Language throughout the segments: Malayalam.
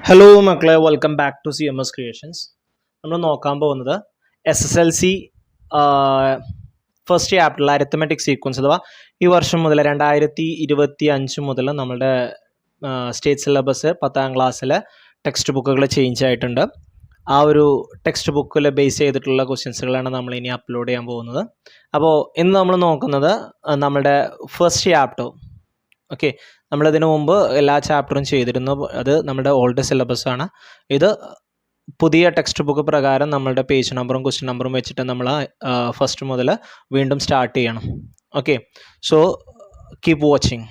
ഹലോ മക്കളെ, welcome back to CMS creations. നമ്മൾ നോക്കാൻ പോകുന്നത് SSLC ഫസ്റ്റ് ചാപ്റ്ററിൽ അരിത്തമെറ്റിക് സീക്വൻസ് അഥവാ ഈ വർഷം മുതൽ 2025 മുതൽ നമ്മുടെ സ്റ്റേറ്റ് സിലബസ് 10ാം ക്ലാസ്സിലെ ടെക്സ്റ്റ് ബുക്കുകൾ ചേഞ്ച് ആയിട്ടുണ്ട്. ആ ഒരു ടെക്സ്റ്റ് ബുക്കിൽ ബേസ് ചെയ്തിട്ടുള്ള ക്വസ്റ്റ്യൻസുകളാണ് നമ്മൾ ഇനി അപ്ലോഡ് ചെയ്യാൻ പോകുന്നത്. അപ്പോൾ ഇന്ന് നമ്മൾ നോക്കുന്നത് നമ്മുടെ ഫസ്റ്റ് ചാപ്റ്റർ. ഓക്കെ, നമ്മളിതിനു മുമ്പ് എല്ലാ ചാപ്റ്ററും ചെയ്തിരുന്നു. അത് നമ്മുടെ ഓൾഡ് സിലബസ് ആണ്. ഇത് പുതിയ ടെക്സ്റ്റ് ബുക്ക് പ്രകാരം നമ്മളുടെ പേജ് നമ്പറും ക്വസ്റ്റ്യൻ നമ്പറും വെച്ചിട്ട് നമ്മൾ ഫസ്റ്റ് മുതൽ വീണ്ടും സ്റ്റാർട്ട് ചെയ്യണം. Okay, so keep watching.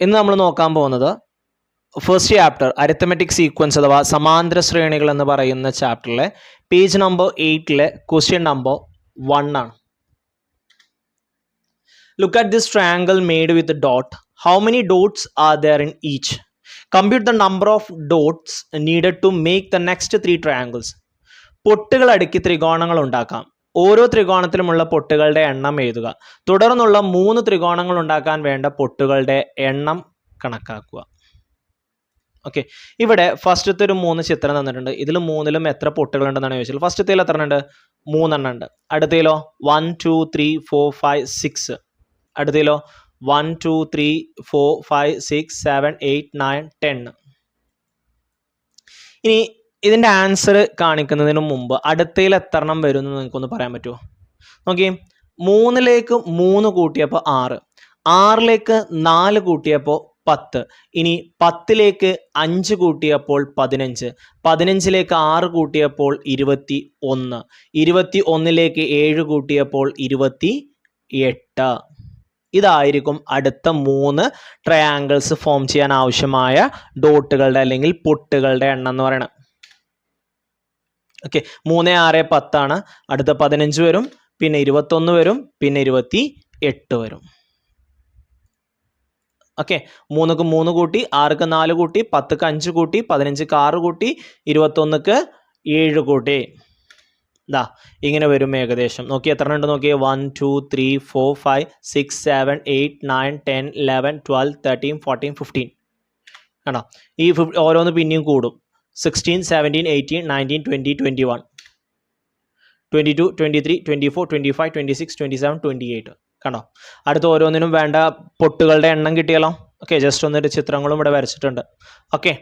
ഇന്ന് നമ്മൾ നോക്കാൻ പോകുന്നത് ഫസ്റ്റ് ചാപ്റ്റർ അരിത്തമെറ്റിക് സീക്വൻസ് അഥവാ സമാന്തര ശ്രേണികൾ എന്ന് പറയുന്ന ചാപ്റ്ററിലെ പേജ് നമ്പർ 8 ക്വസ്റ്റ്യൻ നമ്പർ 1 ആണ്. Look at this triangle made with a dot. How many dots are there in each? Compute the number of dots needed to make the next 3 triangles. പൊട്ടുകൾ അടുക്കി ത്രികോണങ്ങൾ ഉണ്ടാക്കാം. ഓരോ ത്രികോണത്തിലുമുള്ള പൊട്ടുകളുടെ എണ്ണം എഴുതുക. തുടർന്നുള്ള 3 ത്രികോണങ്ങൾ ഉണ്ടാക്കാൻ വേണ്ട പൊട്ടുകളുടെ എണ്ണം കണക്കാക്കുക. ഓക്കെ, ഇവിടെ ഫസ്റ്റത്തെ ഒരു 3 ചിത്രം തന്നിട്ടുണ്ട്. ഇതിൽ 3ലും എത്ര പൊട്ടുകളുണ്ടെന്നാണ് ചോദിച്ചത്. ഫസ്റ്റത്തേൽ എത്ര ഉണ്ട്? 3 എണ്ണം ഉണ്ട്. അടുത്തയിലോ 1 2 3 4 5 6. അടുത്തയിലോ 1 2 3 4 5 6 7 8 9 10. ഇനി ഇതിൻ്റെ ആൻസർ കാണിക്കുന്നതിന് മുമ്പ് അടുത്തയിൽ എത്ര എണ്ണം വരും എന്ന് നിങ്ങൾക്കൊന്ന് പറയാൻ പറ്റുമോ? നോക്കിയേ, 3ലേക്ക് 3 കൂട്ടിയപ്പോൾ 6, 6ലേക്ക് 4 കൂട്ടിയപ്പോൾ 10, ഇനി 10ലേക്ക് 5 കൂട്ടിയപ്പോൾ 15, 15ലേക്ക് 6 കൂട്ടിയപ്പോൾ 21, 21ലേക്ക് 7 കൂട്ടിയപ്പോൾ 28. ഇതായിരിക്കും അടുത്ത 3 ട്രയാങ്കിൾസ് ഫോം ചെയ്യാൻ ആവശ്യമായ ഡോട്ടുകളുടെ അല്ലെങ്കിൽ പൊട്ടുകളുടെ എണ്ണം എന്ന് പറയുന്നത്. ഓക്കെ, 3 6 10 ആണ്. അടുത്ത 15 വരും, പിന്നെ 21 വരും, പിന്നെ 28 വരും. ഓക്കെ, 3ക്ക് 3 കൂട്ടി, 6ക്ക് 4 കൂട്ടി, 10ക്ക് 5 കൂട്ടി, 15ക്ക് 6 കൂട്ടി, 21ക്ക് 7 കൂട്ടി. ദാ ഇങ്ങനെ വരും ഏകദേശം. നോക്കി എത്ര ഉണ്ട് നോക്കിയേ, 1 2 3 4 5 6 7 8 9 10 11 12 13 14 15 ആണോ. ഈ ഓരോന്ന് പിന്നെയും കൂടും. 16 17 18 19 20 21 22 23 24 25 26 27 28 കണ്ടോ. അടുത്ത ഓരോന്നിനും വേണ്ട പൊട്ടുകളുടെ എണ്ണം കിട്ടിയാലോ. ഓക്കെ, ജസ്റ്റ് ഒന്നൊരു ചിത്രങ്ങളും ഇവിടെ വരച്ചിട്ടുണ്ട്. ഓക്കെ,